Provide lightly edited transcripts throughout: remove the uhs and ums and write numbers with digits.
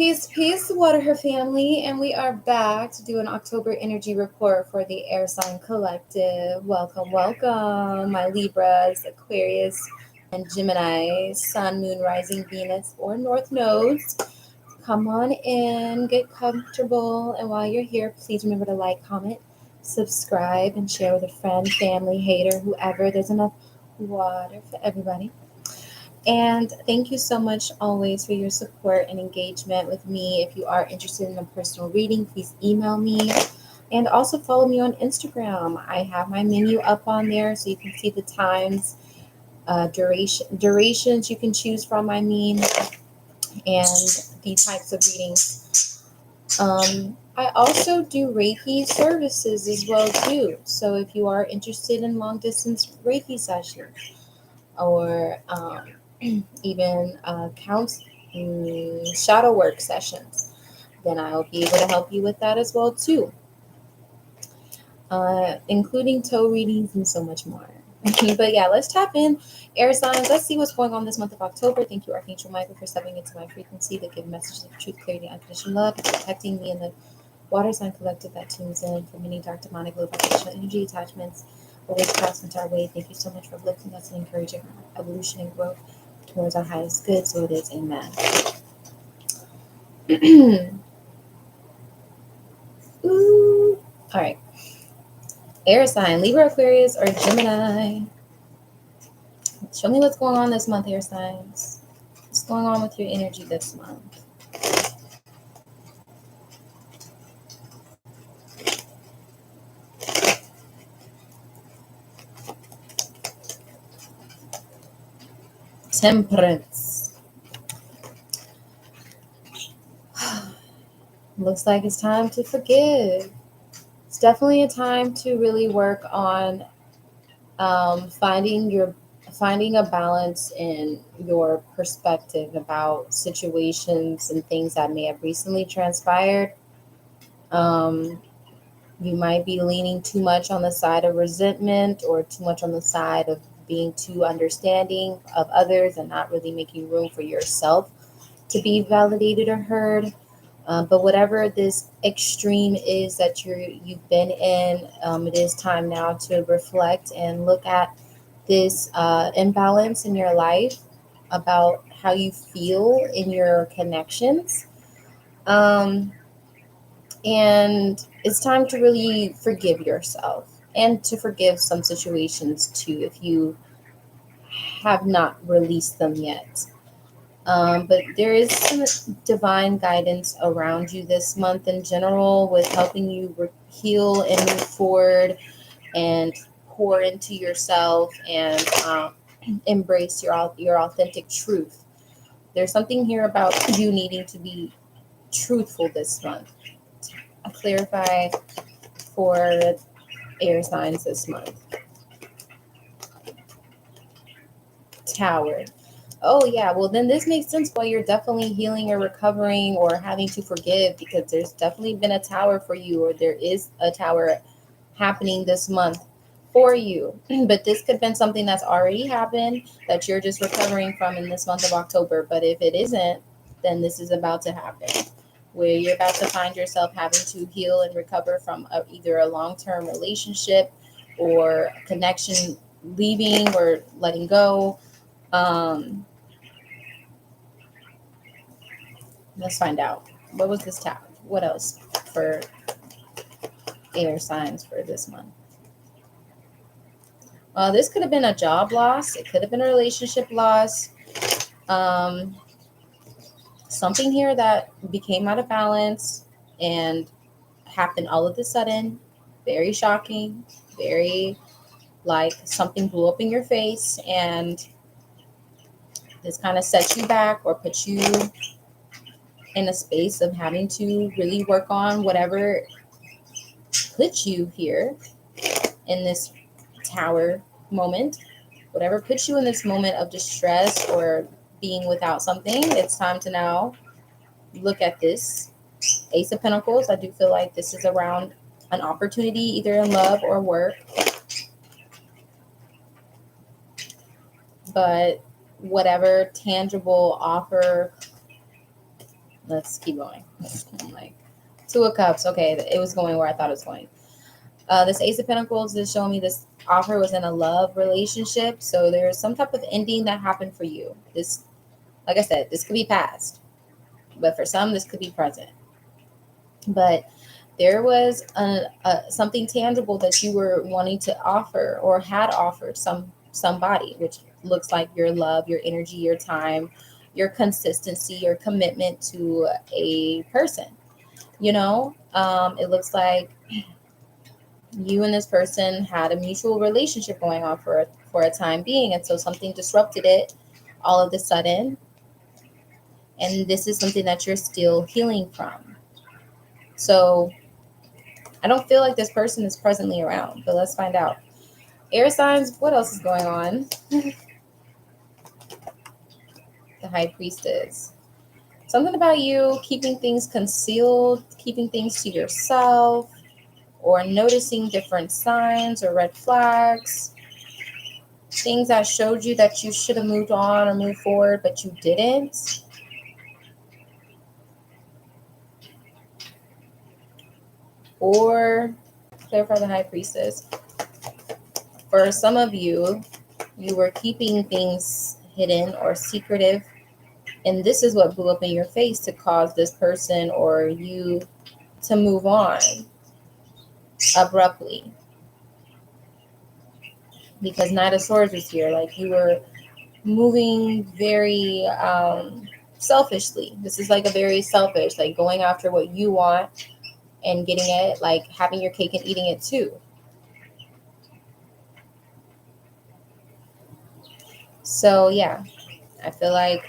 Peace, Water Her family, and we are back to do an October energy report for the Air Sign Collective. Welcome, my Libras, Aquarius, and Gemini, Sun, Moon, Rising, Venus, or North Nodes. Come on in, get comfortable, and while you're here, please remember to like, comment, subscribe, and share with a friend, family, hater, whoever. There's enough water for everybody. And thank you so much always for your support and engagement with me. If you are interested in a personal reading, please email me. And also follow me on Instagram. I have my menu up on there so you can see the times, durations you can choose from, and the types of readings. I also do Reiki services as well too. So if you are interested in long distance Reiki sessions or even shadow work sessions, then I'll be able to help you with that as well too, including toe readings and so much more. But yeah, let's tap in. Air signs, let's see what's going on this month of October. Thank you, Archangel Michael, for stepping into my frequency to give messages of truth, clarity, unconditional love, and protecting me and the water sign collective that tunes in from any dark, demonic, low vibrational energy attachments or witchcrafts into our way. Thank you so much for uplifting us and encouraging our evolution and growth towards our highest good. So it is. Amen. Ooh. All right. Air sign, Libra, Aquarius, or Gemini. Show me what's going on this month, air signs. What's going on with your energy this month? Temperance. Looks like it's time to forgive. It's definitely a time to really work on finding a balance in your perspective about situations and things that may have recently transpired. You might be leaning too much on the side of resentment or too much on the side of being too understanding of others and not really making room for yourself to be validated or heard. But whatever this extreme is that you've been in, it is time now to reflect and look at this imbalance in your life about how you feel in your connections. And it's time to really forgive yourself and to forgive some situations too if you have not released them yet. But there is some divine guidance around you this month in general with helping you heal and move forward and pour into yourself and embrace your authentic truth. There's something here about you needing to be truthful this month. I clarify for air signs this month. Tower. Oh yeah, well then this makes sense why you're definitely healing or recovering or having to forgive, because there's definitely been a tower for you, or there is a tower happening this month for you. But this could have been something that's already happened that you're just recovering from in this month of October. But if it isn't, then this is about to happen, where you're about to find yourself having to heal and recover from either a long-term relationship or a connection leaving or letting go. Let's find out. What was this tower? What else for air signs for this month? This could have been a job loss. It could have been a relationship loss. Something here that became out of balance and happened all of a sudden. Very shocking. Very like something blew up in your face, and this kind of set you back or put you in a space of having to really work on whatever put you here in this tower moment. Whatever puts you in this moment of distress or being without something, it's time to now look at this. Ace of Pentacles, I do feel like this is around an opportunity either in love or work. But whatever tangible offer Let's keep going. I'm like, Two of Cups. Okay, it was going where I thought it was going. This Ace of Pentacles is showing me this offer was in a love relationship. So there's some type of ending that happened for you. This, like I said, this could be past, but for some, this could be present. But there was something tangible that you were wanting to offer or had offered somebody, which looks like your love, your energy, your time, your consistency, your commitment to a person. It looks like you and this person had a mutual relationship going on for a time being, and so something disrupted it all of a sudden, and this is something that you're still healing from. So I don't feel like this person is presently around, but let's find out. Air signs, what else is going on? The High Priestess. Something about you keeping things concealed, keeping things to yourself, or noticing different signs or red flags, things that showed you that you should have moved on or moved forward, but you didn't. Or clarify the High Priestess. For some of you, you were keeping things hidden or secretive, and this is what blew up in your face to cause this person or you to move on abruptly. Because Knight of Swords is here. Like, you were moving very selfishly. This is like a very selfish, like going after what you want and getting it, like having your cake and eating it too. So yeah, I feel like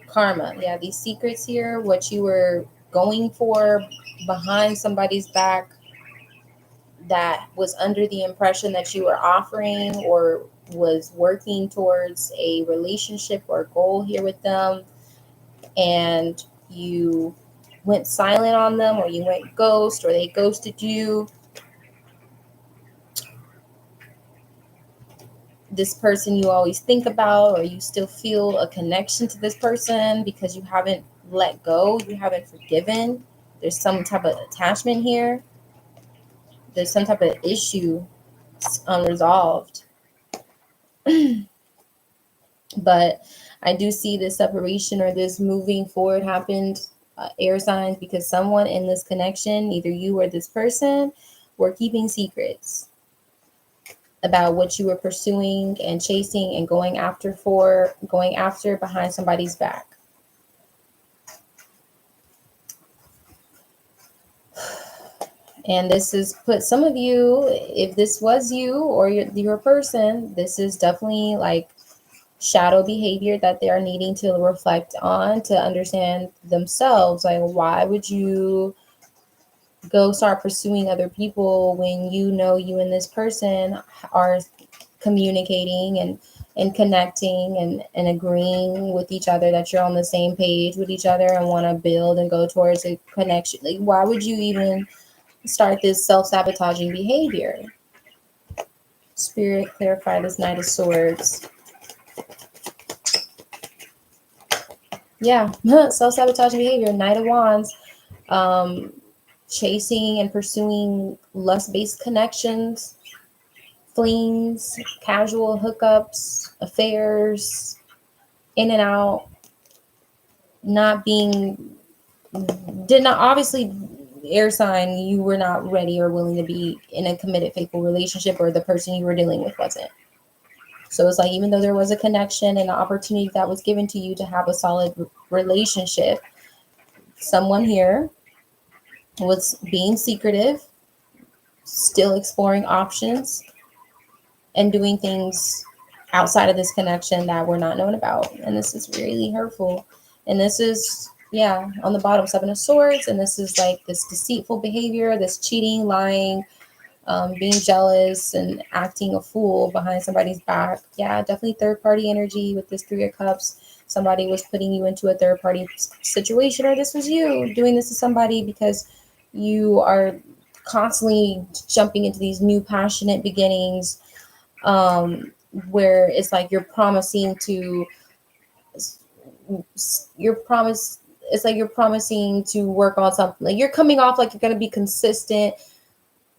karma. Yeah, these secrets here, what you were going for behind somebody's back, that was under the impression that you were offering or was working towards a relationship or goal here with them, and you went silent on them, or you went ghost, or they ghosted you. This person you always think about, or you still feel a connection to this person because you haven't let go, you haven't forgiven. There's some type of attachment here. There's some type of issue unresolved. But I do see this separation or this moving forward happened, air signs, because someone in this connection, either you or this person, were keeping secrets about what you were pursuing and chasing and going after behind somebody's back. And this is put some of you, if this was you or your person, this is definitely like shadow behavior that they are needing to reflect on to understand themselves. Like, why would you go start pursuing other people when you know you and this person are communicating and connecting and agreeing with each other, that you're on the same page with each other and want to build and go towards a connection? Like, why would you even start this self-sabotaging behavior? Spirit, clarify this Knight of Swords. Yeah, self-sabotaging behavior. Knight of Wands. Chasing and pursuing lust-based connections, flings, casual hookups, affairs, in and out, not being, did not, obviously, air sign, you were not ready or willing to be in a committed, faithful relationship, or the person you were dealing with wasn't. So it's like, even though there was a connection and an opportunity that was given to you to have a solid relationship, someone here was being secretive, still exploring options, and doing things outside of this connection that we're not known about. And this is really hurtful. And this is, yeah, on the bottom, Seven of Swords. And this is like this deceitful behavior, this cheating, lying, being jealous and acting a fool behind somebody's back. Yeah, definitely third party energy with this Three of Cups. Somebody was putting you into a third party situation, or this was you doing this to somebody because you are constantly jumping into these new passionate beginnings, where it's like you're promising to, you're promised it's like you're promising to work on something. Like you're coming off like you're going to be consistent.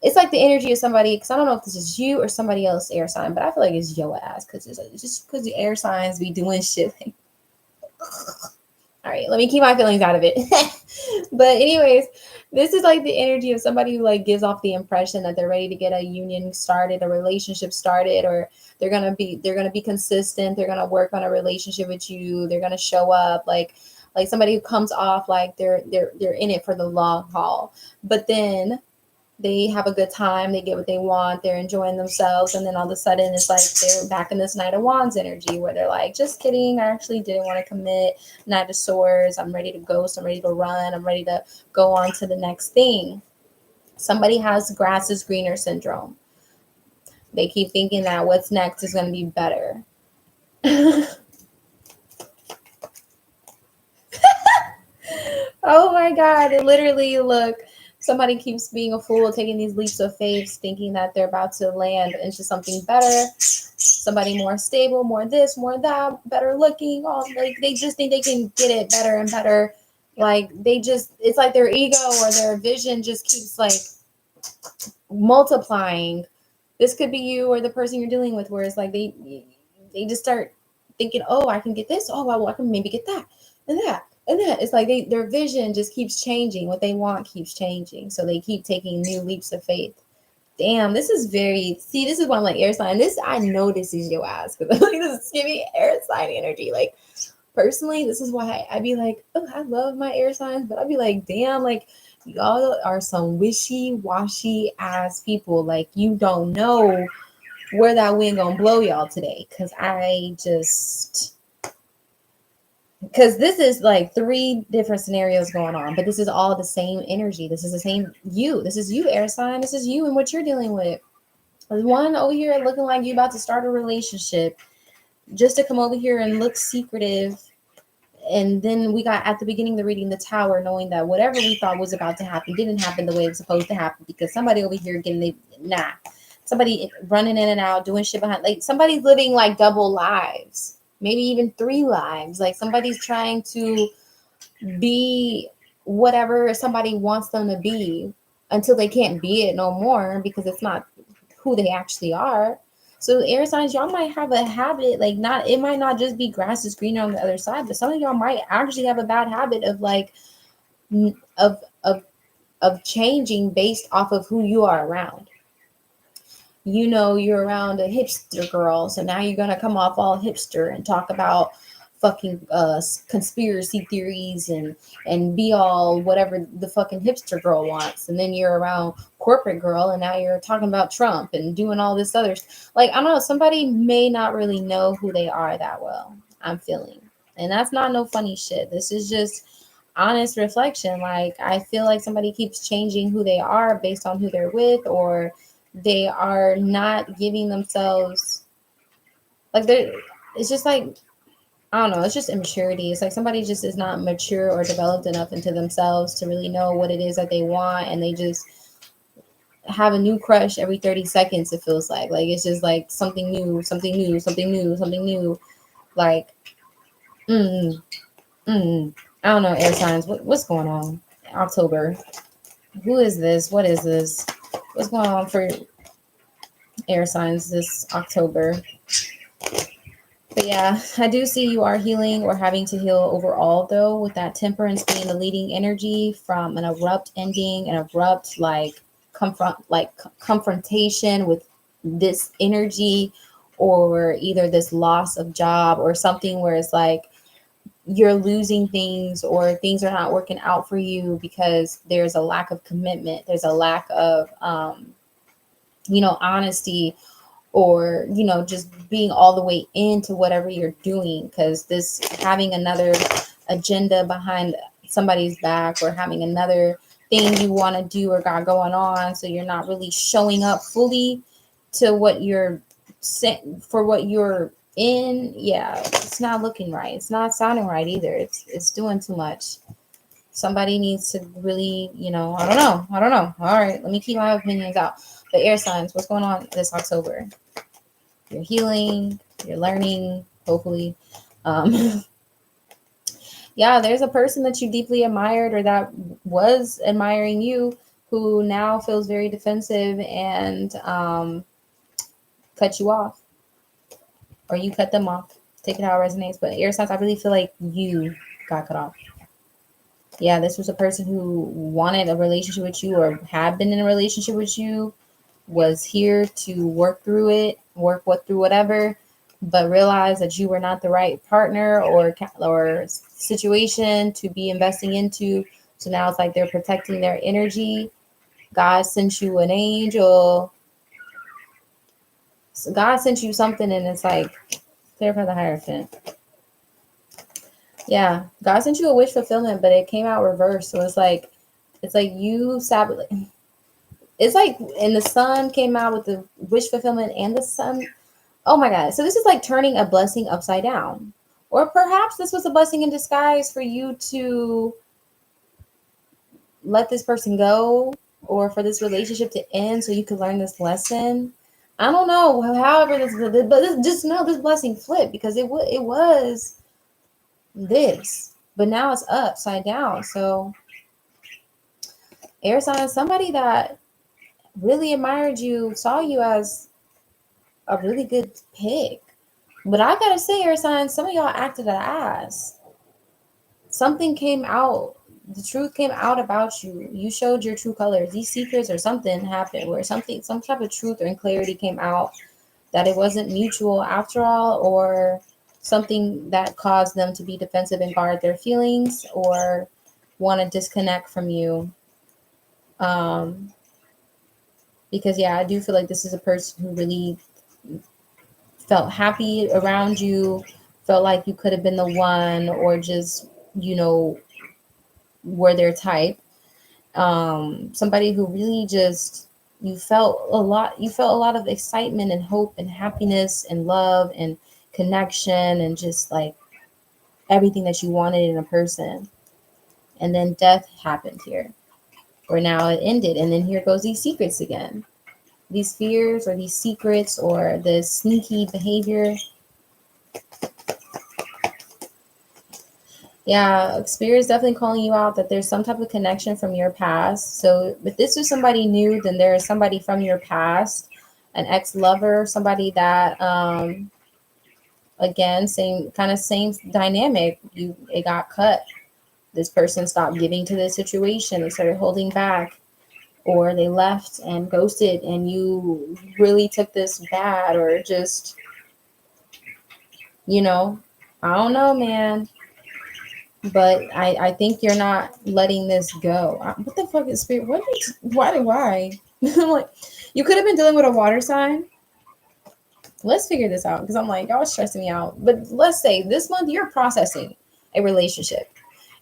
It's like the energy of somebody, because I don't know if this is you or somebody else air sign, but I feel like it's your ass, because it's just because the air signs be doing shit like, all right, let me keep my feelings out of it. But anyways, this is like the energy of somebody who like gives off the impression that they're ready to get a union started, a relationship started, or they're gonna be consistent. They're gonna work on a relationship with you. They're gonna show up like somebody who comes off like they're in it for the long haul. But then they have a good time, they get what they want, they're enjoying themselves, and then all of a sudden it's like they're back in this Knight of Wands energy where they're like, just kidding, I actually didn't want to commit. Knight of Swords, I'm ready to ghost, I'm ready to run, I'm ready to go on to the next thing. Somebody has grass is greener syndrome. They keep thinking that what's next is going to be better. Oh my God, it literally, look, somebody keeps being a fool, taking these leaps of faith, thinking that they're about to land into something better, somebody more stable, more this, more that, better looking, all like they just think they can get it better and better. Like they just, it's like their ego or their vision just keeps like multiplying. This could be you or the person you're dealing with, where it's like they just start thinking, oh, I can get this, oh well, I can maybe get that and that and that. It's like their vision just keeps changing. What they want keeps changing, so they keep taking new leaps of faith. Damn, this is very, see, this is why I'm like air sign. This, I know this is your ass, because like this is giving air sign energy. Like personally, this is why I'd be like, oh, I love my air signs, but I'd be like, damn, like y'all are some wishy-washy ass people. Like you don't know where that wind gonna blow y'all today. Because this is like three different scenarios going on, but this is all the same energy. This is the same you. This is you, air sign. This is you and what you're dealing with. There's one over here looking like you about to start a relationship, just to come over here and look secretive. And then we got at the beginning of the reading the Tower, knowing that whatever we thought was about to happen didn't happen the way it was supposed to happen, because somebody over here somebody running in and out, doing shit behind, like somebody's living like double lives, maybe even three lives. Like somebody's trying to be whatever somebody wants them to be until they can't be it no more, because it's not who they actually are. So air signs, y'all might have a habit, like not, it might not just be grass is greener on the other side, but some of y'all might actually have a bad habit of like of of of changing based off of who you are around. You know, you're around a hipster girl, so now you're gonna come off all hipster and talk about fucking conspiracy theories and be all whatever the fucking hipster girl wants. And then you're around corporate girl, and now you're talking about Trump and doing all this other like, I don't know, somebody may not really know who they are that well, I'm feeling. And that's not no funny shit. This is just honest reflection. Like I feel like somebody keeps changing who they are based on who they're with, or they are not giving themselves like they're, it's just like, I don't know, it's just immaturity. It's like somebody just is not mature or developed enough into themselves to really know what it is that they want, and they just have a new crush every 30 seconds, it feels like. Like it's just like something new, something new, something new, something new. Like mm, I don't know, air signs. What's going on? October. Who is this? What is this? What's going on for air signs this October? But yeah, I do see you are healing or having to heal overall, though, with that temperance being the leading energy from an abrupt ending, an abrupt confrontation with this energy, or either this loss of job or something where it's like you're losing things or things are not working out for you because there's a lack of commitment. There's a lack of, honesty, or just being all the way into whatever you're doing, because this having another agenda behind somebody's back, or having another thing you want to do or got going on, so you're not really showing up fully to what you're for what you're in. Yeah, it's not looking right. It's not sounding right either. It's doing too much. Somebody needs to really, I don't know. All right, let me keep my opinions out. The air signs, what's going on this October? You're healing, you're learning, hopefully. Yeah, there's a person that you deeply admired or that was admiring you who now feels very defensive and cut you off, or you cut them off. Take it how it resonates. But air signs, I really feel like you got cut off. Yeah, this was a person who wanted a relationship with you or had been in a relationship with you, was here to work through it, through whatever, but realized that you were not the right partner or situation to be investing into. So now it's like they're protecting their energy. God sent you an angel. So God sent you something, and it's like clarify the Hierophant. Yeah, God sent you a wish fulfillment, but it came out reversed. So it's like you sabotage. It's like, and the sun came out with the wish fulfillment and the sun. Oh my God. So this is like turning a blessing upside down. Or perhaps this was a blessing in disguise for you to let this person go or for this relationship to end so you could learn this lesson. I don't know. However, just know this blessing flipped because it was this, but now it's upside down. So air sign, somebody that really admired you, saw you as a really good pick. But I gotta say, air signs, some of y'all acted an ass. Something came out. The truth came out about you. You showed your true colors. These secrets or something happened where some type of truth or clarity came out that it wasn't mutual after all, or something that caused them to be defensive and guard their feelings or want to disconnect from you. Um, because yeah, I do feel like this is a person who really felt happy around you, felt like you could have been the one, or just, were their type. Somebody who really just, you felt a lot of excitement and hope and happiness and love and connection and just like everything that you wanted in a person. And then death happened here, or now it ended. And then here goes these secrets again. These fears or these secrets or this sneaky behavior. Yeah, Spirit is definitely calling you out that there's some type of connection from your past. So if this was somebody new, then there is somebody from your past, an ex-lover, somebody that again, same dynamic. It got cut. This person stopped giving to the situation. They started holding back, or they left and ghosted, and you really took this bad, or just, I don't know, man. But I think you're not letting this go. What the fuck is Spirit? Why? I'm like, you could have been dealing with a water sign. Let's figure this out because I'm like, y'all stressing me out. But let's say this month you're processing a relationship.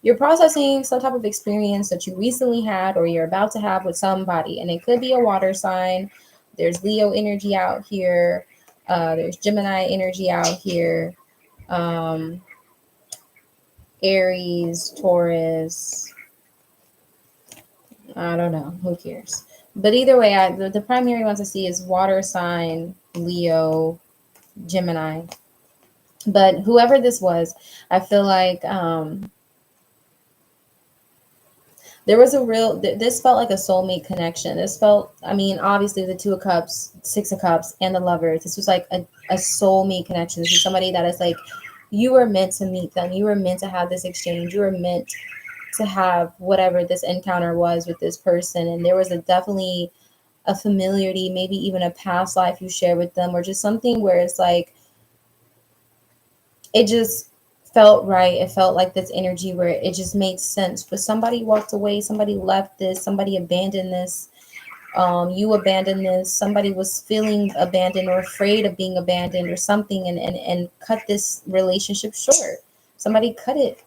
You're processing some type of experience that you recently had or you're about to have with somebody. And it could be a water sign. There's Leo energy out here. There's Gemini energy out here. Aries, Taurus. I don't know. Who cares? But either way, the primary ones I see is water sign, Leo, Gemini. But whoever this was, I feel like there was this felt like a soulmate connection. This felt, I mean, obviously the Two of Cups, Six of Cups, and the Lovers. This was like a soulmate connection. This is somebody that is like, you were meant to meet them. You were meant to have this exchange. You were meant to have whatever this encounter was with this person. And there was definitely a familiarity, maybe even a past life you shared with them, or just something where it's like, it just felt right. It felt like this energy where it just made sense. But somebody walked away, somebody left this, somebody abandoned this. You abandoned this. Somebody was feeling abandoned or afraid of being abandoned or something, and cut this relationship short. Somebody cut it.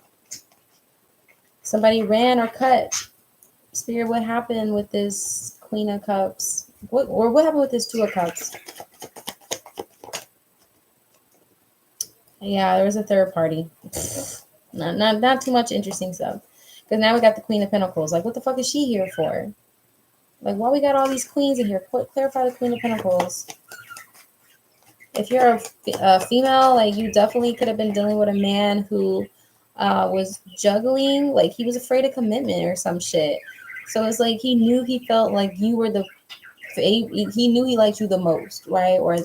Somebody ran or cut. Spirit, what happened with this Queen of Cups? What happened with this Two of Cups? Yeah, there was a third party. Not too much interesting stuff. Because now we got the Queen of Pentacles. Like, what the fuck is she here for? Like, why we got all these queens in here? Clarify the Queen of Pentacles. If you're a female, like, you definitely could have been dealing with a man who was juggling, like he was afraid of commitment or some shit. So it's like he knew he felt like you were the he knew he liked you the most, right? Or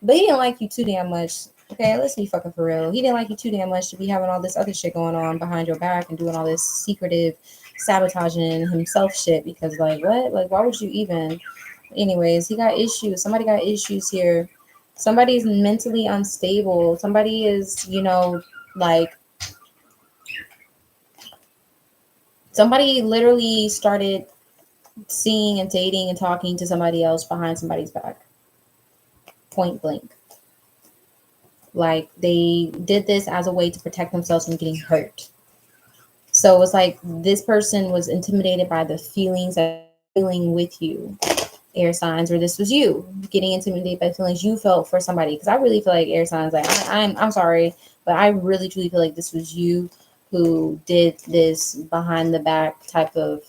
but he didn't like you too damn much. Okay, let's be fucking for real. He didn't like you too damn much to be having all this other shit going on behind your back and doing all this secretive sabotaging himself shit because like what? Like why would you even? Anyways, he got issues. Somebody got issues here. Somebody is mentally unstable. Somebody is, like somebody literally started seeing and dating and talking to somebody else behind somebody's back. Point blank. Like they did this as a way to protect themselves from getting hurt. So it's like this person was intimidated by the feelings that feeling with you, air signs, or this was you getting intimidated by feelings you felt for somebody. Because I really feel like air signs, like I'm sorry, but I really truly feel like this was you who did this behind the back type of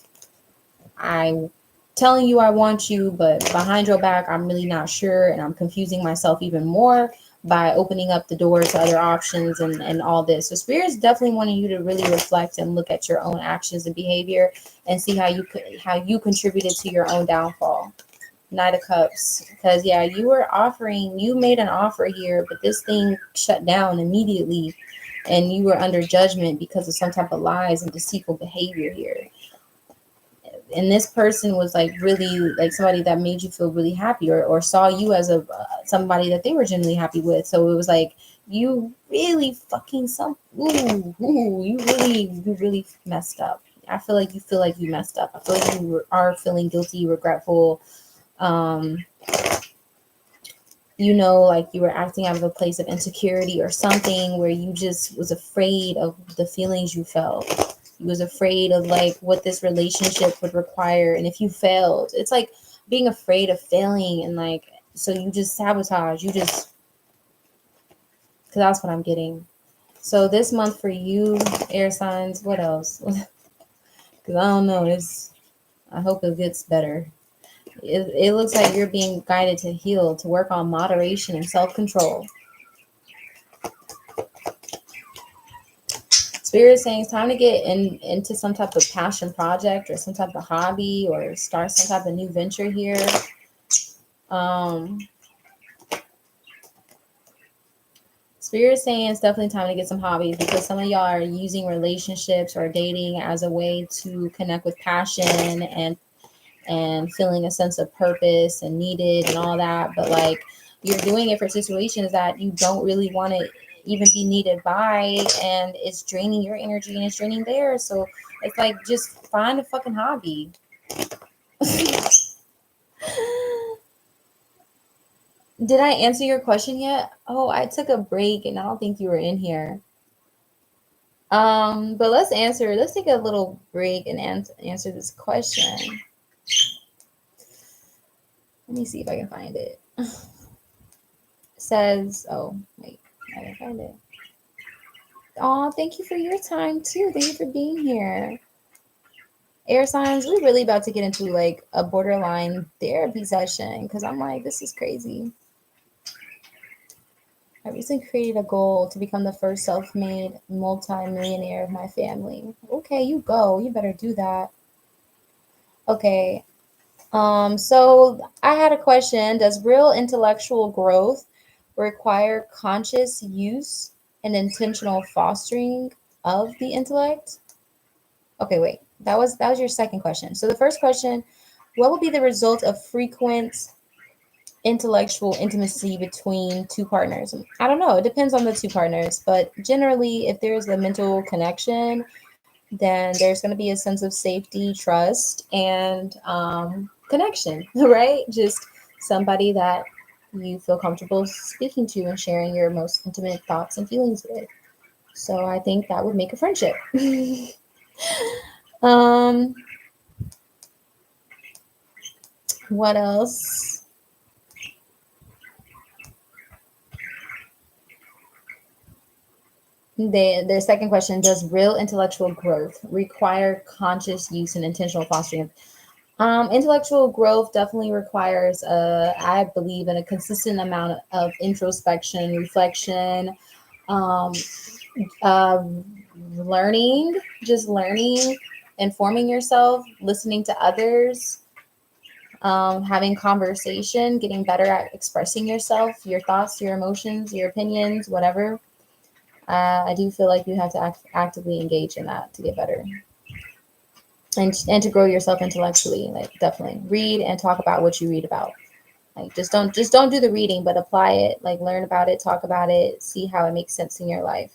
I telling you I want you, but behind your back, I'm really not sure. And I'm confusing myself even more by opening up the door to other options and all this. So spirit is definitely wanting you to really reflect and look at your own actions and behavior and see how you contributed to your own downfall. Knight of Cups. Because yeah, you made an offer here, but this thing shut down immediately and you were under judgment because of some type of lies and deceitful behavior here. And this person was like really like somebody that made you feel really happy or saw you as a somebody that they were genuinely happy with. So it was like you really fucking you really messed up. I feel like you messed up. I feel like you are feeling guilty, regretful. um like you were acting out of a place of insecurity or something where you just was afraid of the feelings you felt. You was afraid of like what this relationship would require. And if you failed, it's like being afraid of failing. And like, so you just sabotage, because that's what I'm getting. So this month for you, air signs, what else? Because I don't know. I hope it gets better. It looks like you're being guided to heal, to work on moderation and self-control. Spirit is saying it's time to get into some type of passion project or some type of hobby or start some type of new venture here. Um, Spirit is saying it's definitely time to get some hobbies because some of y'all are using relationships or dating as a way to connect with passion and feeling a sense of purpose and needed and all that. But like you're doing it for situations that you don't really want to even be needed by, and it's draining your energy and it's draining theirs. So it's like just find a fucking hobby. Did I answer your question yet? Oh, I took a break and I don't think you were in here. But let's take a little break and answer this question. Let me see if I can find it. Says, oh wait, I didn't find it. Oh, thank you for your time too. Thank you for being here. Air signs, we're really about to get into like a borderline therapy session because I'm like, this is crazy. I recently created a goal to become the first self-made multi-millionaire of my family. Okay, you go. You better do that. Okay. So I had a question. Does real intellectual growth require conscious use and intentional fostering of the intellect? Okay, wait. That was your second question. So the first question, what will be the result of frequent intellectual intimacy between two partners? I don't know. It depends on the two partners, but generally if there's a mental connection, then there's going to be a sense of safety, trust, and connection, right? Just somebody that you feel comfortable speaking to and sharing your most intimate thoughts and feelings with. So I think that would make a friendship. um, what else? The second question, does real intellectual growth require conscious use and intentional fostering? Intellectual growth definitely requires, I believe, in a consistent amount of introspection, reflection, um, uh, learning, just learning, informing yourself, listening to others, having conversation, getting better at expressing yourself, your thoughts, your emotions, your opinions, whatever. I do feel like you have to actively engage in that to get better and to grow yourself intellectually. Like definitely read and talk about what you read about. Like just don't do the reading, but apply it. Like learn about it, talk about it, see how it makes sense in your life.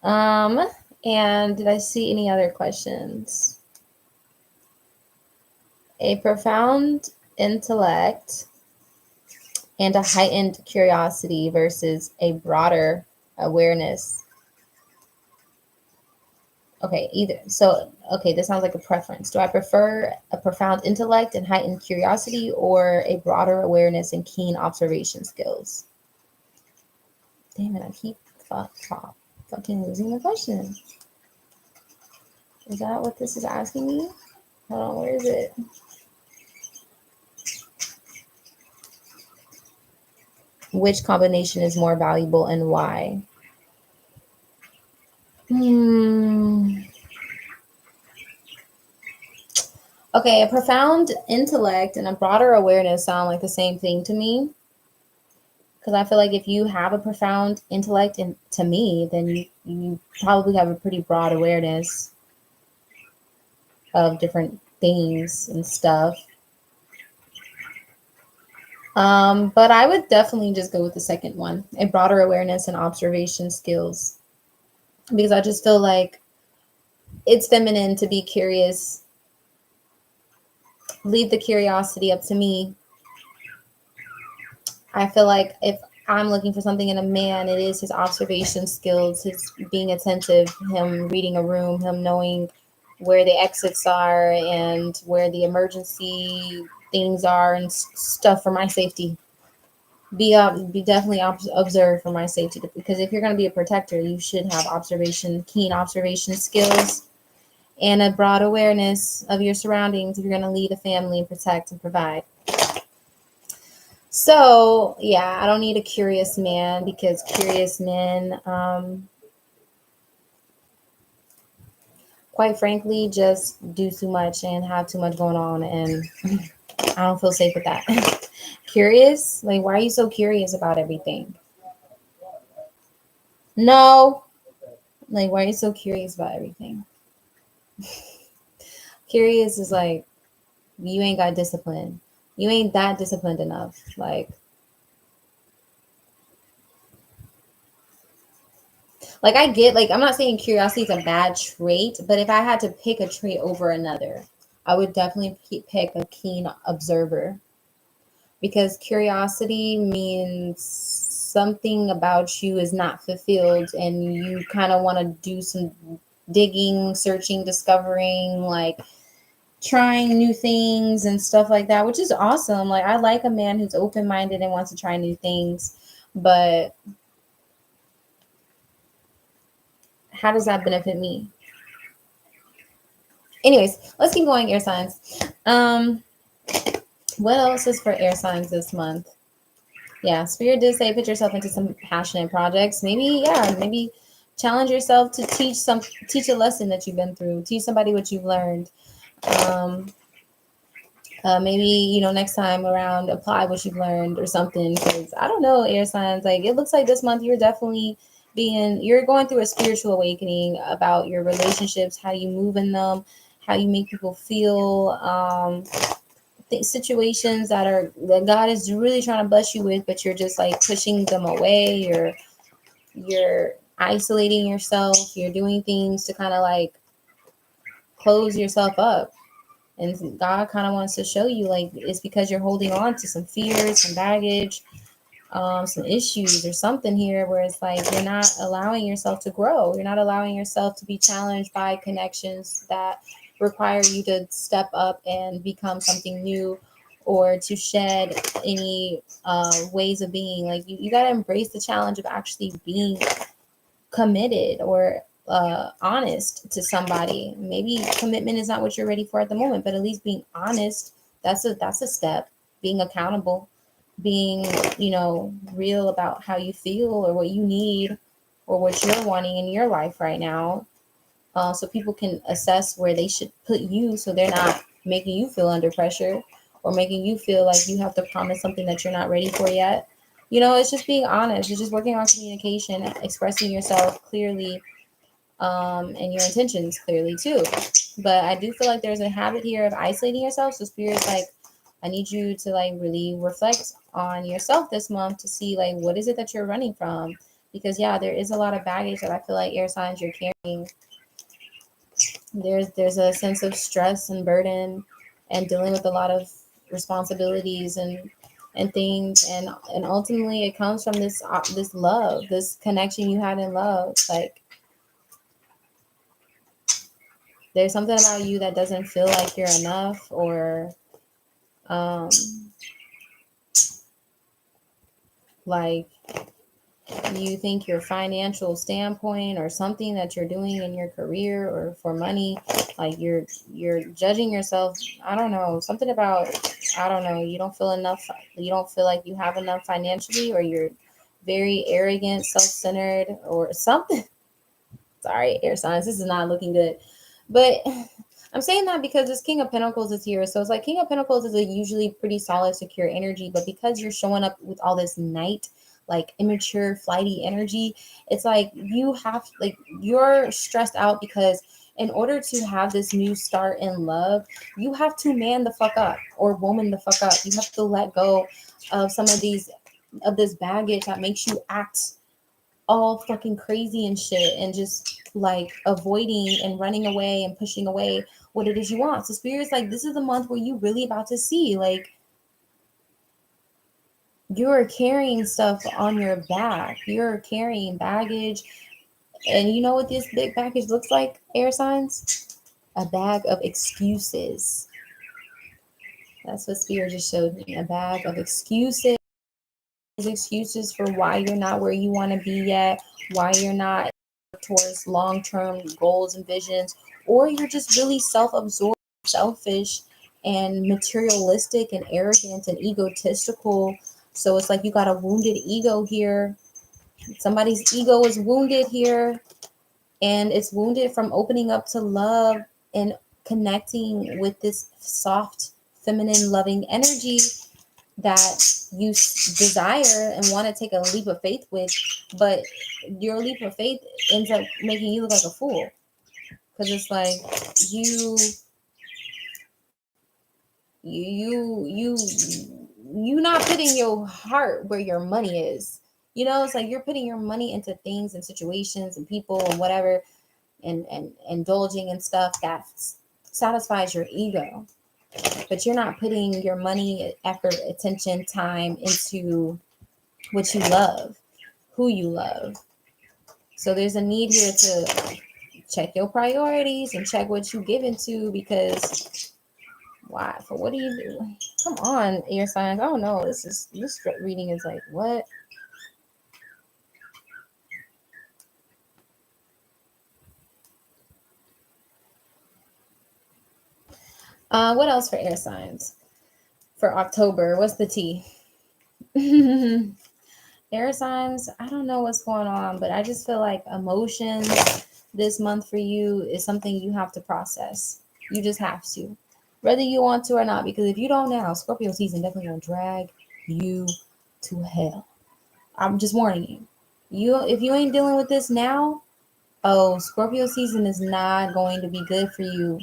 And did I see any other questions? A profound intellect and a heightened curiosity versus a broader awareness. Okay, either. So, okay, this sounds like a preference. Do I prefer a profound intellect and heightened curiosity or a broader awareness and keen observation skills? Damn it, I keep fucking losing the question. Is that what this is asking me? Hold on, where is it? Which combination is more valuable and why? Okay, a profound intellect and a broader awareness sound like the same thing to me. Because I feel like if you have a profound intellect, and to me, then you probably have a pretty broad awareness of different things and stuff. But I would definitely just go with the second one, a broader awareness and observation skills. Because I just feel like it's feminine to be curious. Leave the curiosity up to me. I feel like if I'm looking for something in a man, it is his observation skills, his being attentive, him reading a room, him knowing where the exits are and where the emergency things are and stuff for my safety. Be definitely observe for my safety, because if you're going to be a protector, you should have keen observation skills and a broad awareness of your surroundings if you're going to lead a family and protect and provide. So, yeah, I don't need a curious man, because curious men, quite frankly, just do too much and have too much going on, and I don't feel safe with that. Curious? Like, why are you so curious about everything? No. Like, why are you so curious about everything? Curious is like, you ain't got discipline. You ain't that disciplined enough. Like I get, like, I'm not saying curiosity is a bad trait, but if I had to pick a trait over another, I would definitely pick a keen observer, because curiosity means something about you is not fulfilled and you kind of want to do some digging, searching, discovering, like trying new things and stuff like that, which is awesome. Like I like a man who's open-minded and wants to try new things, but how does that benefit me? Anyways, let's keep going, air signs. What else is for air signs this month? Yeah, Spirit did say put yourself into some passionate projects. Maybe challenge yourself to teach a lesson that you've been through, teach somebody what you've learned. Maybe next time around apply what you've learned or something, because I don't know, air signs, like it looks like this month you're definitely you're going through a spiritual awakening about your relationships, how you move in them, how you make people feel, situations that God is really trying to bless you with, but you're just like pushing them away. You're isolating yourself, you're doing things to kind of like close yourself up. And God kind of wants to show you, like, it's because you're holding on to some fears, some baggage, some issues or something here, where it's like you're not allowing yourself to grow. You're not allowing yourself to be challenged by connections that require you to step up and become something new, or to shed any ways of being. Like you got to embrace the challenge of actually being committed or honest to somebody. Maybe commitment is not what you're ready for at the moment, but at least being honest, that's a step. Being accountable, being real about how you feel or what you need. or what you're wanting in your life right now, so people can assess where they should put you, so they're not making you feel under pressure or making you feel like you have to promise something that you're not ready for yet. It's just being honest. It's just working on communication, expressing yourself clearly, and your intentions clearly too. But I do feel like there's a habit here of isolating yourself. So spirit's like, I need you to like really reflect on yourself this month to see like what is it that you're running from. Because yeah, there is a lot of baggage that I feel like air signs you're carrying. There's a sense of stress and burden and dealing with a lot of responsibilities and things, and ultimately it comes from this love, this connection you had in love. Like there's something about you that doesn't feel like you're enough, or um like you think your financial standpoint or something that you're doing in your career or for money, like you're judging yourself. I don't know, something about, I don't know, you don't feel enough, you don't feel like you have enough financially, or you're very arrogant, self-centered or something. Sorry, air signs, this is not looking good. But I'm saying that because this King of Pentacles is here. So it's like King of Pentacles is a usually pretty solid, secure energy. But because you're showing up with all this night, like immature, flighty energy, it's like you have, like, you're stressed out because in order to have this new start in love, you have to man the fuck up or woman the fuck up. You have to let go of some of this baggage that makes you act all fucking crazy and shit, and just like avoiding and running away and pushing away what it is you want. So spirit's like, this is the month where you really about to see, like, you're carrying stuff on your back, you're carrying baggage. And you know what this big package looks like, air signs? A bag of excuses. That's what spirit just showed me, a bag of excuses for why you're not where you want to be yet, why you're not towards long-term goals and visions, or you're just really self-absorbed, selfish, and materialistic and arrogant and egotistical. So it's like you got a wounded ego here. Somebody's ego is wounded here, and it's wounded from opening up to love and connecting with this soft, feminine, loving energy that you desire and want to take a leap of faith with. But your leap of faith ends up making you look like a fool, because it's like you not putting your heart where your money is. It's like you're putting your money into things and situations and people and whatever, and indulging in stuff that satisfies your ego, but you're not putting your money, effort, attention, time into what you love, who you love. So there's a need here to check your priorities and check what you give into, because why? For what do you do? Come on, air signs. Oh no, this reading is like, what? What else for air signs for October? What's the tea? Air signs, I don't know what's going on, but I just feel like emotions this month for you is something you have to process. You just have to, whether you want to or not, because if you don't now, Scorpio season definitely gonna drag you to hell. I'm just warning you. If you ain't dealing with this now, oh, Scorpio season is not going to be good for you.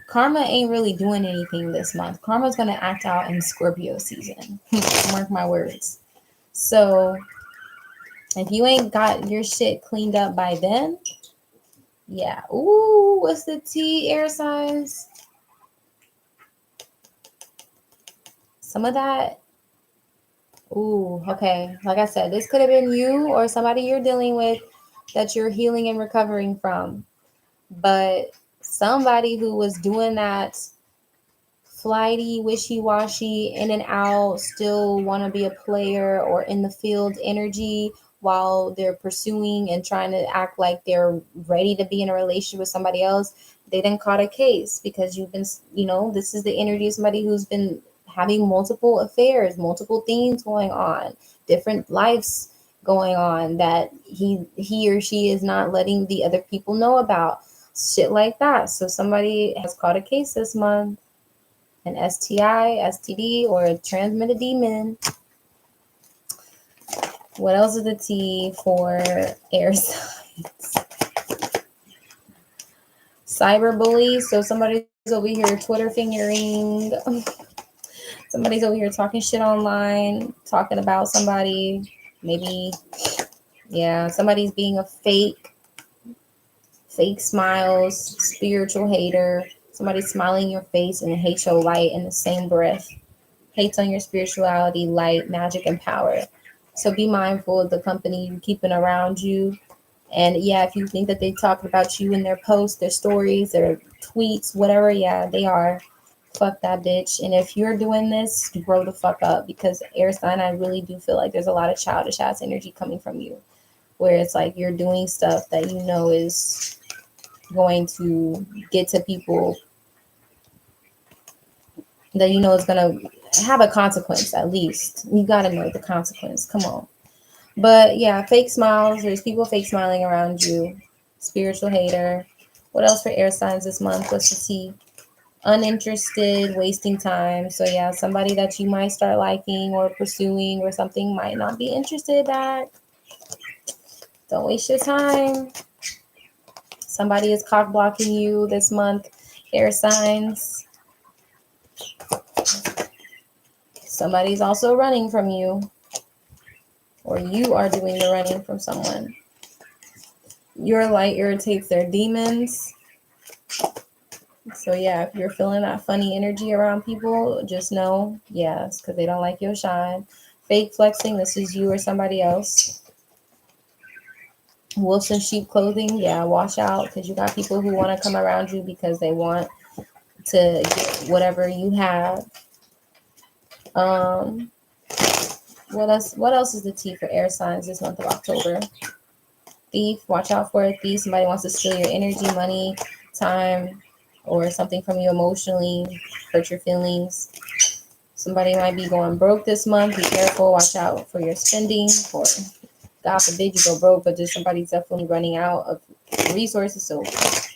Karma ain't really doing anything this month. Karma's gonna act out in Scorpio season. Mark my words. So if you ain't got your shit cleaned up by then, yeah. Ooh, what's the T, air signs? Some of that. Ooh, okay. Like I said, this could have been you or somebody you're dealing with that you're healing and recovering from. But somebody who was doing that flighty, wishy-washy, in and out, still want to be a player or in the field energy while they're pursuing and trying to act like they're ready to be in a relationship with somebody else, they then caught a case because you've been, this is the energy of somebody who's been having multiple affairs, multiple things going on, different lives, going on that he or she is not letting the other people know about. Shit like that. So somebody has caught a case this month, an STI, STD, or a transmitted demon. What else is the T for air signs? Cyberbully. So somebody's over here Twitter fingering. Somebody's over here talking shit online, talking about somebody. Maybe, yeah, somebody's being a fake smiles, spiritual hater. Somebody smiling in your face and hates your light in the same breath. Hates on your spirituality, light, magic, and power. So be mindful of the company you're keeping around you. And yeah, if you think that they talk about you in their posts, their stories, their tweets, whatever, yeah, they are. Fuck that bitch. And if you're doing this, grow the fuck up, because air sign, I really do feel like there's a lot of childish ass energy coming from you, where it's like you're doing stuff that you know is going to get to people, that you know is going to have a consequence. At least you got to know the consequence. Come on. But yeah, fake smiles. There's people fake smiling around you. Spiritual hater. What else for air signs this month? What's the T? Uninterested, wasting time. So yeah, somebody that you might start liking or pursuing or something might not be interested back. Don't waste your time. Somebody is cock blocking you this month. Air signs. Somebody's also running from you, or you are doing the running from someone. Your light irritates their demons. So yeah, if you're feeling that funny energy around people, just know, yes, because they don't like your shine. Fake flexing, this is you or somebody else. Wolves in sheep clothing, yeah, watch out, because you got people who want to come around you because they want to get whatever you have. What else is the T for air signs this month of October? Thief, watch out for a thief. Somebody wants to steal your energy, money, time, or something from you emotionally, hurt your feelings. Somebody might be going broke this month. Be careful. Watch out for your spending. Or God forbid you go broke, but just somebody's definitely running out of resources. So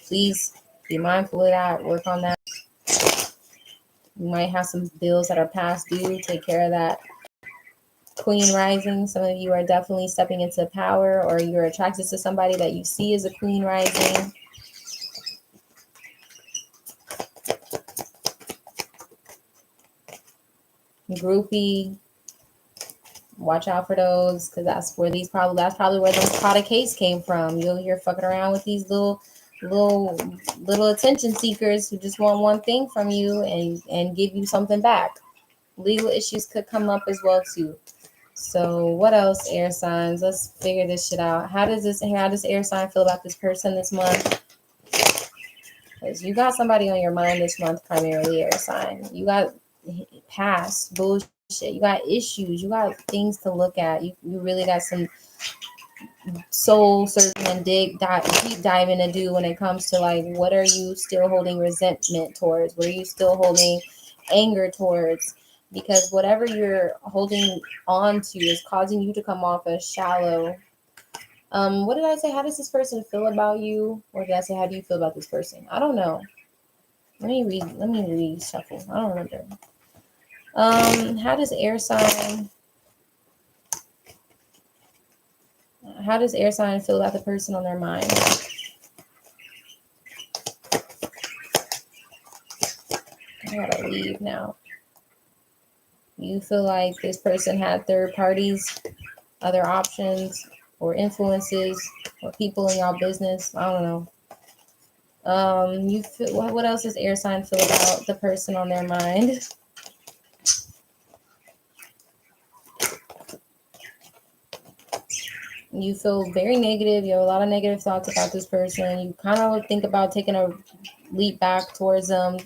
please be mindful of that. Work on that. You might have some bills that are past due. Take care of that. Queen rising. Some of you are definitely stepping into power, or you're attracted to somebody that you see as a queen rising. Groupie, watch out for those, because that's probably where those product case came from. You'll hear fucking around with these little attention seekers who just want one thing from you and give you something back. Legal issues could come up as well too. So what else, air signs? Let's figure this shit out. How does air sign feel about this person this month? Because you got somebody on your mind this month, primarily air sign. You got past bullshit. You got issues. You got things to look at. You really got some soul searching and deep diving to do when it comes to, like, what are you still holding resentment towards? What are you still holding anger towards? Because whatever you're holding on to is causing you to come off as shallow. What did I say? How does this person feel about you? Or did I say, how do you feel about this person? I don't know. Let me reshuffle. I don't remember. How does air sign feel about the person on their mind? I gotta leave now. You feel like this person had third parties, other options, or influences, or people in y'all business? I don't know. You feel, what else does air sign feel about the person on their mind? You feel very negative. You have a lot of negative thoughts about this person. You kind of think about taking a leap back towards them,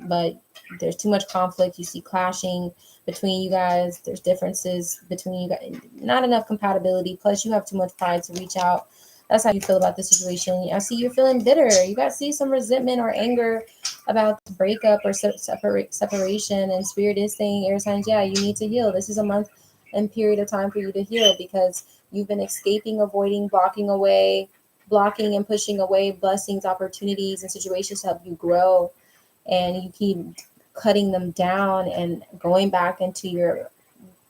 but there's too much conflict. You see clashing between you guys. There's differences between you guys. Not enough compatibility. Plus, you have too much pride to reach out. That's how you feel about the situation. I see you're feeling bitter. You guys see some resentment or anger about the breakup or separation. And Spirit is saying, air signs, yeah, you need to heal. This is a month and period of time for you to heal, because you've been escaping, avoiding, blocking and pushing away blessings, opportunities, and situations to help you grow. And you keep cutting them down and going back into your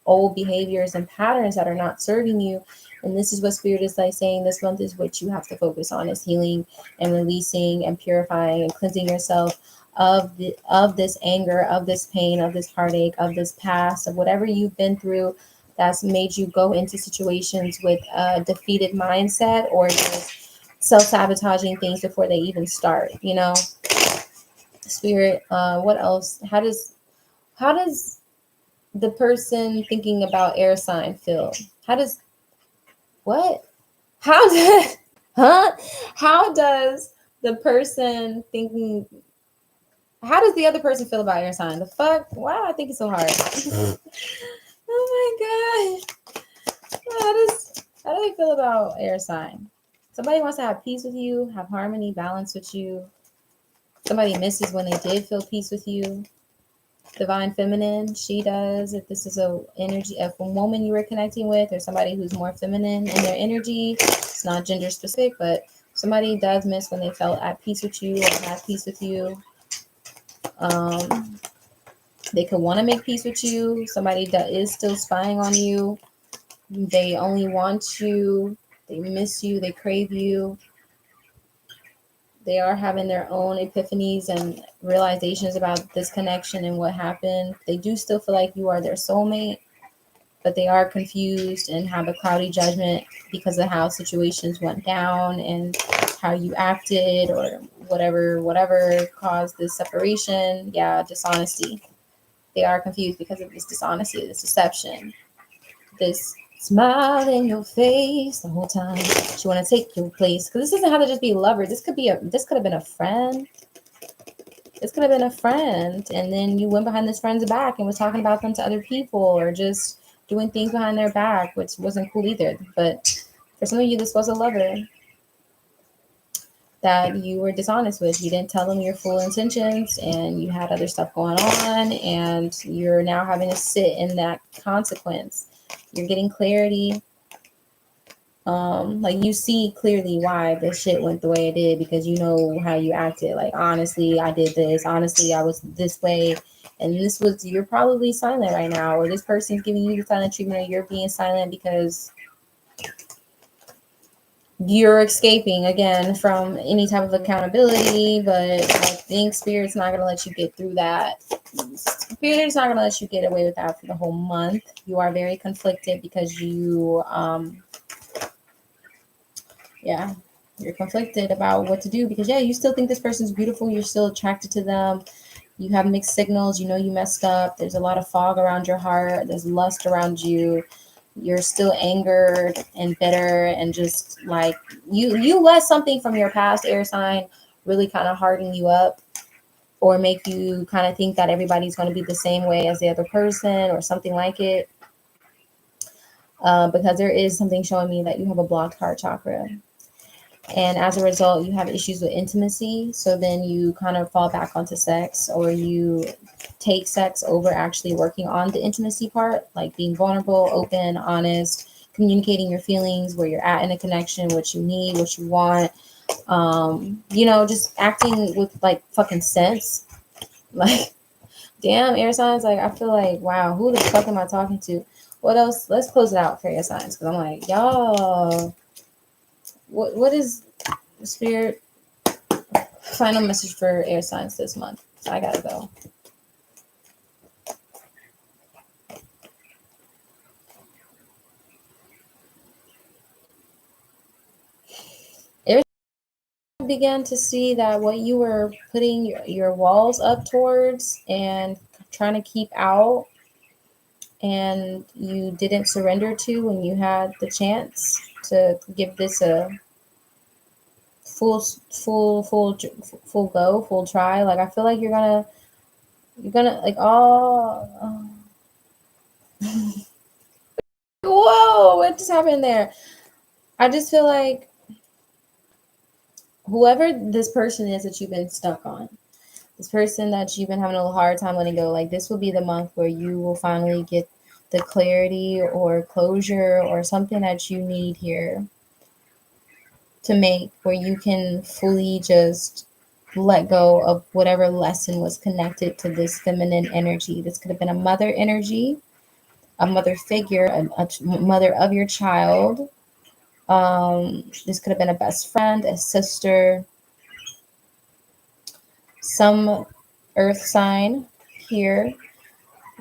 old behaviors and patterns that are not serving you. And this is what spirit is like saying this month is what you have to focus on, is healing and releasing and purifying and cleansing yourself of this anger, of this pain, of this heartache, of this past, of whatever you've been through that's made you go into situations with a defeated mindset, or just self-sabotaging things before they even start, spirit. What else? How does the person thinking about air sign feel? How does what? How does huh? How does the person thinking? How does the other person feel about air sign? The fuck? Why do I think it's so hard? Oh my god! How do they feel about air sign? Somebody wants to have peace with you, have harmony, balance with you. Somebody misses when they did feel peace with you. Divine feminine, she does. If this is a energy, if a woman you were connecting with, or somebody who's more feminine in their energy, it's not gender specific, but somebody does miss when they felt at peace with you or had peace with you. They could want to make peace with you. Somebody that is still spying on you. They only want you. They miss you. They crave you. They are having their own epiphanies and realizations about this connection and what happened. They do still feel like you are their soulmate, but they are confused and have a cloudy judgment because of how situations went down and how you acted, or whatever caused this separation. Yeah, dishonesty. They are confused because of this dishonesty, this deception, this smile in your face the whole time. She want to take your place, because this doesn't have to just be a lover. This could have been a friend. This could have been a friend, and then you went behind this friend's back and was talking about them to other people, or just doing things behind their back, which wasn't cool either. But for some of you, this was a lover that you were dishonest with. You didn't tell them your full intentions, and you had other stuff going on, and you're now having to sit in that consequence. You're getting clarity. Like, you see clearly why the shit went the way it did, because you know how you acted. Like, honestly, I did this. Honestly, I was this way. And you're probably silent right now, or this person's giving you the silent treatment, or you're being silent because you're escaping again from any type of accountability. But I think spirit's not going to let you get through that. Spirit's not going to let you get away with that for the whole month. You are very conflicted because you're conflicted about what to do, because you still think this person's beautiful. You're still attracted to them. You have mixed signals. You know you messed up. There's a lot of fog around your heart. There's lust around you. You're still angered and bitter, and just like you let something from your past air sign really kind of harden you up, or make you kind of think that everybody's going to be the same way as the other person, or something like it. Because there is something showing me that you have a blocked heart chakra. And as a result, you have issues with intimacy. So then you kind of fall back onto sex, or you take sex over actually working on the intimacy part, like being vulnerable, open, honest, communicating your feelings, where you're at in a connection, what you need, what you want. Just acting with like fucking sense. Like, damn, air signs. Like, I feel like, wow, who the fuck am I talking to? What else? Let's close it out for air signs, because I'm like, y'all. What is spirit final message for air signs this month? So I gotta go. Air began to see that what you were putting your walls up towards and trying to keep out, and you didn't surrender to when you had the chance to give this a full try. Like, I feel like you're gonna like, whoa, what just happened there? I just feel like whoever this person is that you've been stuck on, this person that you've been having a hard time letting go, like, this will be the month where you will finally get the clarity or closure or something that you need here to make, where you can fully just let go of whatever lesson was connected to this feminine energy. This could have been a mother energy, a mother figure, a mother of your child. This could have been a best friend, a sister, some earth sign here,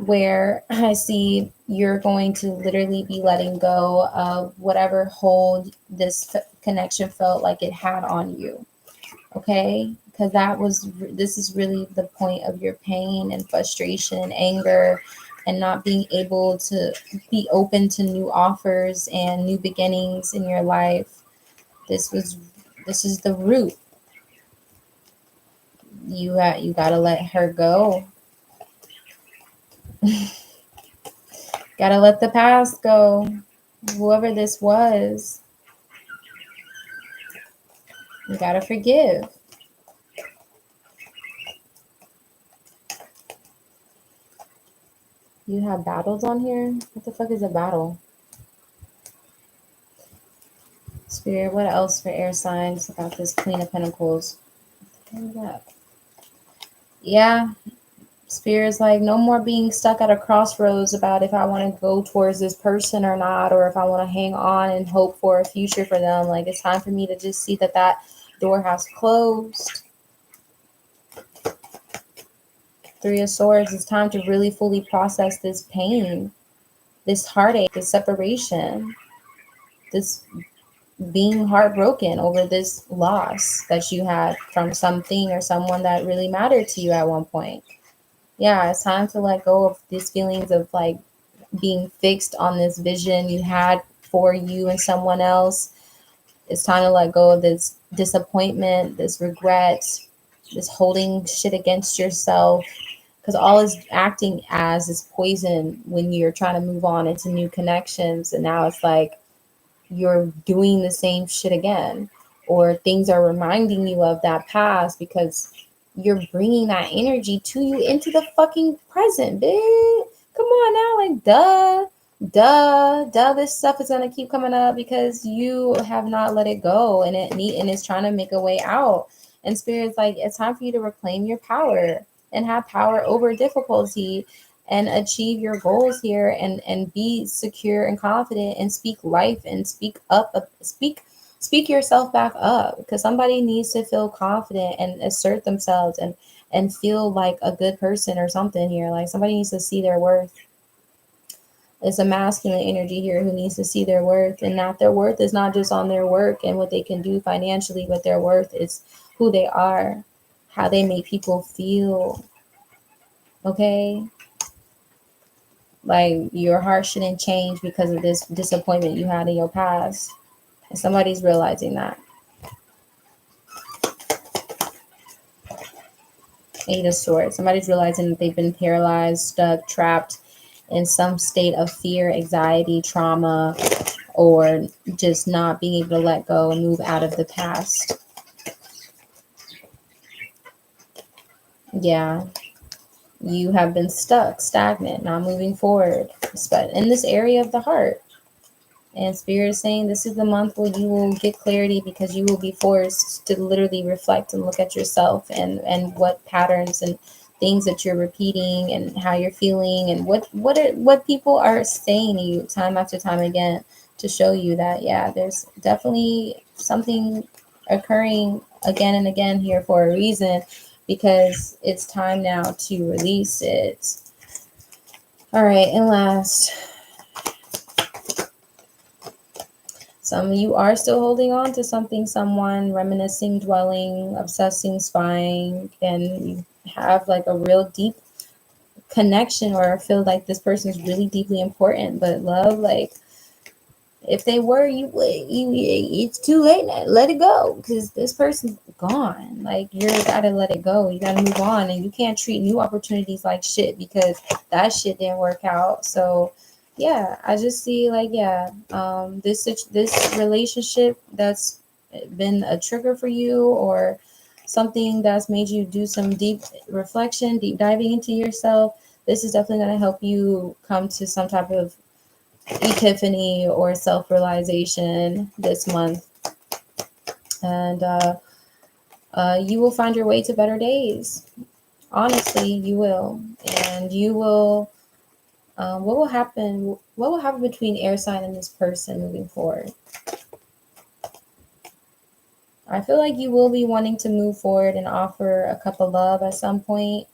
where I see you're going to literally be letting go of whatever hold this connection felt like it had on you. Okay? Because this is really the point of your pain and frustration and anger and not being able to be open to new offers and new beginnings in your life. This is the root. You got to let her go. Gotta let the past go. Whoever this was, you gotta forgive. You have battles on here? What the fuck is a battle? Spirit, what else for air signs about this Queen of Pentacles? What is that? Yeah, Spirit's like, no more being stuck at a crossroads about if I want to go towards this person or not, or if I want to hang on and hope for a future for them. Like, it's time for me to just see that door has closed. Three of Swords, it's time to really fully process this pain, this heartache, this separation, this being heartbroken over this loss that you had from something or someone that really mattered to you at one point. Yeah, it's time to let go of these feelings of like being fixed on this vision you had for you and someone else. It's time to let go of this disappointment, this regret, this holding shit against yourself, because all is acting as is poison when you're trying to move on into new connections. And now it's like you're doing the same shit again, or things are reminding you of that past because you're bringing that energy to you into the fucking present, bitch. Come on now, like duh, this stuff is gonna keep coming up because you have not let it go, and it's trying to make a way out. And Spirit's like, it's time for you to reclaim your power and have power over difficulty and achieve your goals here, and be secure and confident and speak life and speak yourself back up, because somebody needs to feel confident and assert themselves and feel like a good person or something here. Like, somebody needs to see their worth. It's a masculine energy here who needs to see their worth, and not their worth is not just on their work and what they can do financially, but their worth is who they are, how they make people feel. Okay? Like, your heart shouldn't change because of this disappointment you had in your past. And somebody's realizing that. Eight of Swords. Somebody's realizing that they've been paralyzed, stuck, trapped in some state of fear, anxiety, trauma, or just not being able to let go and move out of the past. Yeah. You have been stuck, stagnant, not moving forward, but in this area of the heart. And Spirit is saying this is the month where you will get clarity, because you will be forced to literally reflect and look at yourself and what patterns and things that you're repeating and how you're feeling, and what people are saying to you time after time again, to show you that, yeah, there's definitely something occurring again and again here for a reason, because it's time now to release it. All right, and last, some of you are still holding on to something, someone, reminiscing, dwelling, obsessing, spying, and you have like a real deep connection, or feel like this person is really deeply important. But love, like, if they were, it's too late now. Let it go, because this person's gone. Like, you gotta let it go. You gotta move on, and you can't treat new opportunities like shit because that shit didn't work out. So yeah, I just see like, yeah, this relationship that's been a trigger for you, or something that's made you do some deep reflection, deep diving into yourself. This is definitely going to help you come to some type of epiphany or self-realization this month. And you will find your way to better days. Honestly, you will. And you will, what will happen? What will happen between air sign and this person moving forward? I feel like you will be wanting to move forward and offer a cup of love at some point.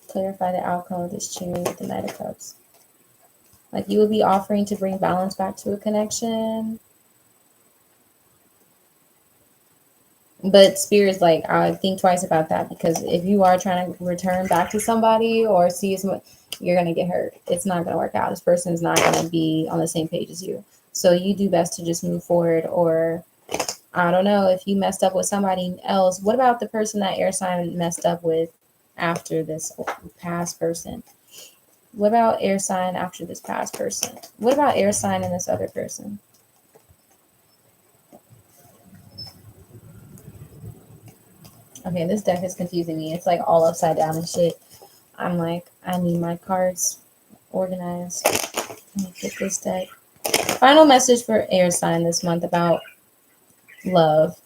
Clarify the outcome of this cheering with the Knight of Cups. Like you will be offering to bring balance back to a connection. But Spirit's like, I think twice about that, because if you are trying to return back to somebody or see someone, you're going to get hurt. It's not going to work out. This person is not going to be on the same page as you. So you do best to just move forward. Or I don't know, if you messed up with somebody else, what about the person that air sign messed up with after this past person? What about air sign after this past person? What about air sign and this other person? Okay, this deck is confusing me. It's like all upside down and shit. I'm like, I need my cards organized. Let me get this deck. Final message for air sign this month about love.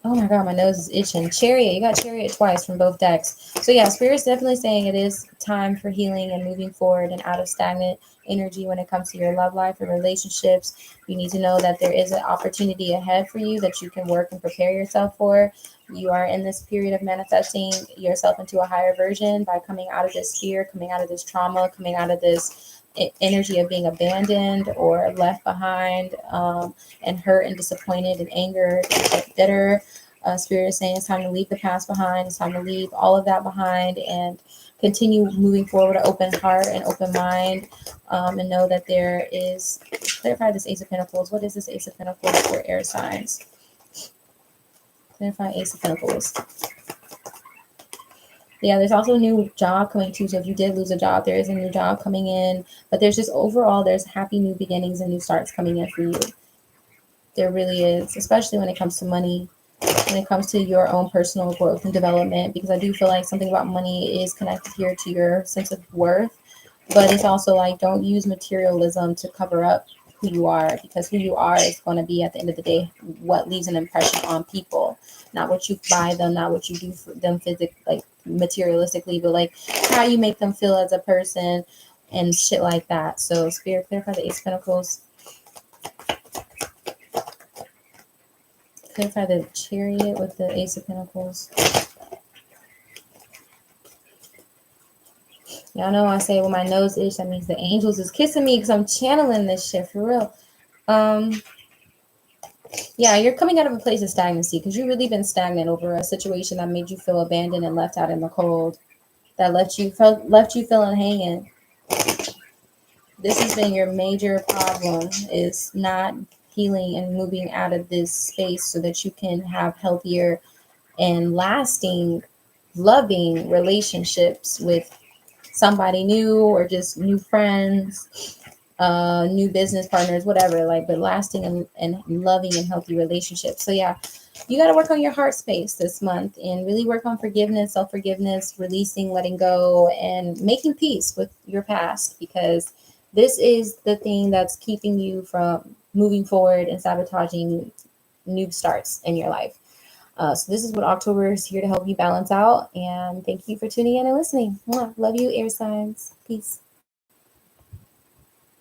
Oh my god, my nose is itching. Chariot, you got Chariot twice from both decks. So yeah, Spirit's definitely saying it is time for healing and moving forward and out of stagnant energy when it comes to your love life and relationships. You need to know that there is an opportunity ahead for you that you can work and prepare yourself for. You are in this period of manifesting yourself into a higher version by coming out of this fear, coming out of this trauma, coming out of this energy of being abandoned or left behind, and hurt and disappointed and angered and bitter. Spirit is saying it's time to leave the past behind. It's time to leave all of that behind and continue moving forward with an open heart and open mind, and know that there is, clarify this Ace of Pentacles. What is this Ace of Pentacles for air signs? Clarify Ace of Pentacles. Yeah, there's also a new job coming too. So if you did lose a job, there is a new job coming in. But there's just overall, there's happy new beginnings and new starts coming in for you. There really is, especially when it comes to money, when it comes to your own personal growth and development, because I do feel like something about money is connected here to your sense of worth. But it's also like, don't use materialism to cover up who you are, because who you are is going to be, at the end of the day, what leaves an impression on people. Not what you buy them, not what you do for them physically, like materialistically, but like how you make them feel as a person and shit like that. So Spirit, clarify the Ace of Pentacles. Clarify the Chariot with the Ace of Pentacles. Y'all know I say when my nose itch, that means the angels is kissing me because I'm channeling this shit for real. Yeah, you're coming out of a place of stagnancy because you've really been stagnant over a situation that made you feel abandoned and left out in the cold, that left you feeling hanging. This has been your major problem, is not healing and moving out of this space so that you can have healthier and lasting, loving relationships with somebody new or just new friends, new business partners, whatever, like, but lasting and loving and healthy relationships. So yeah, you got to work on your heart space this month and really work on forgiveness, self-forgiveness, releasing, letting go, and making peace with your past, because this is the thing that's keeping you from moving forward and sabotaging new starts in your life. So this is what October is here to help you balance out. And thank you for tuning in and listening. Mwah. Love you, air signs. Peace.